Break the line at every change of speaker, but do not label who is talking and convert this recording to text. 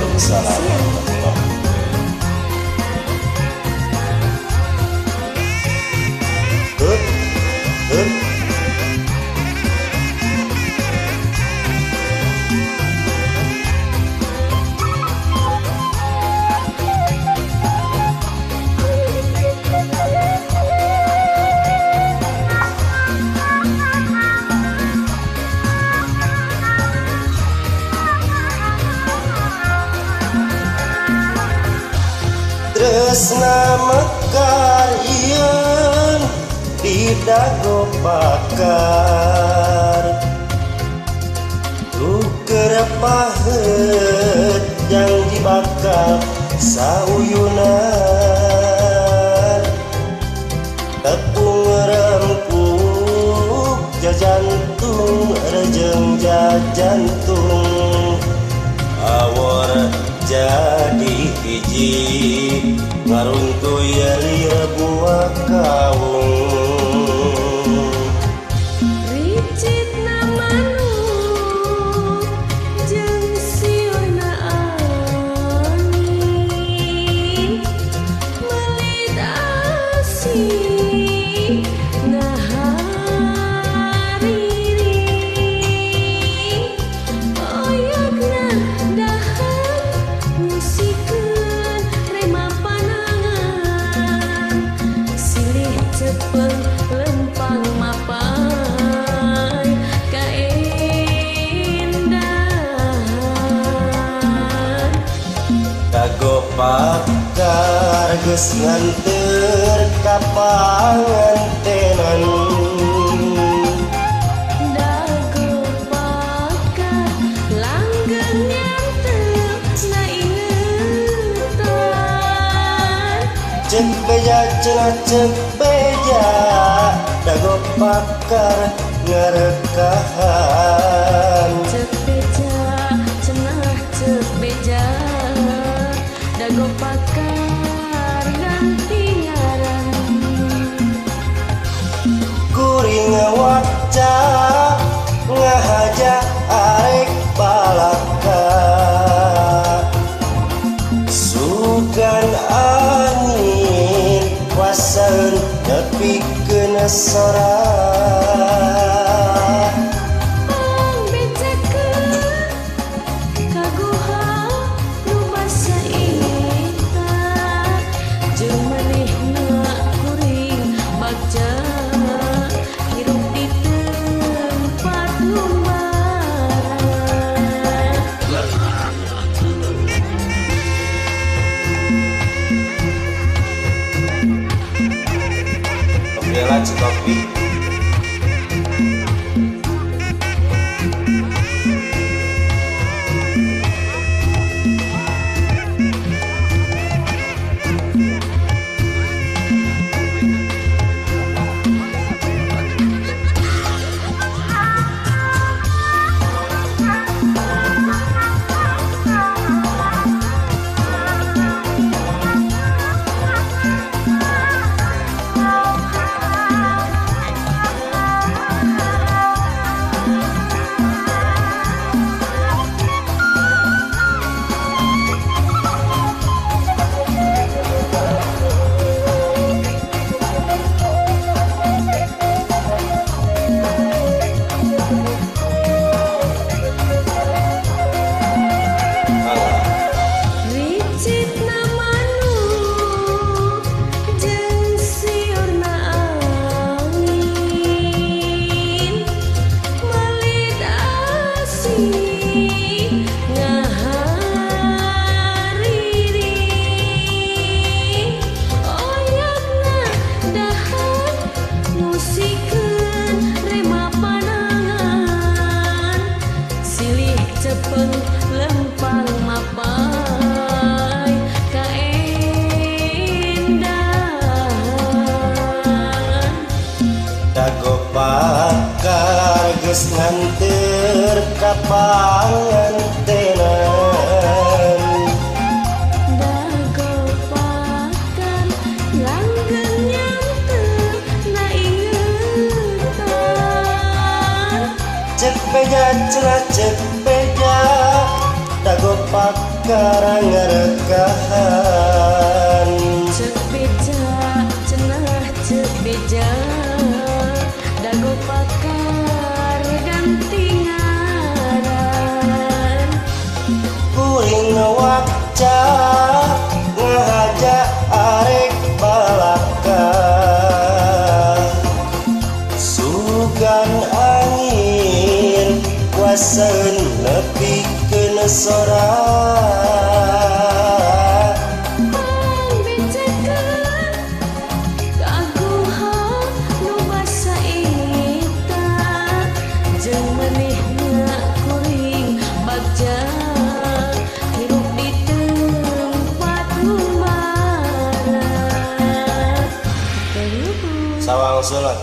Waalaikumsalam warahmatullahi wabarakatuh. Tresna mekar ieun di dago pakar tuker paheut yang dibakal sauyunan tepung rempuk jajantung rejeng jajantung awor jadi hiji ngarungkuy lir buah kawung
ricitna manuk jeung siurna angin melit asih ngahariri oyakna dahar musikeun rema panangan silih cepeng lempang mapai kaendahan
dago pakar geus nganteur ka pangantenan
dago pakar langgeng nyantel na ingetan
cek beja cenah cek beja dago pakar ngarekahan
cek beja cenah cek beja dago pakar ganti ngaran
kuring waca ngahaja arek balaka sugan angin wasaeun nepikeun sora
pangbejakeun kaguha nu basa ita jeung manehna kuring bagja hirup di tempat lumbaran
Bela Cikopi.
ricitna manuk jeung siurna angin melit asih ngahariri oyakna dahar musikeun rema panangan silih cepeng lempang mapai kaendahan
Dago pakar geus nganteur ka pangantenan
dago pakar langgeng nyantel na ingetan
cek beja cenah cek beja dago pakar karang rekahan
Cek beja, cenah cek beja, dago pakar ganti ngaran.
kuring wakca ngahaja arek balaka sugan angin kuasaeun nepikeun sora
Pambecekeun kaguhan nu basa ita, jeung manehna kuring bagja hirup di tempat nu marak.
sawang sulak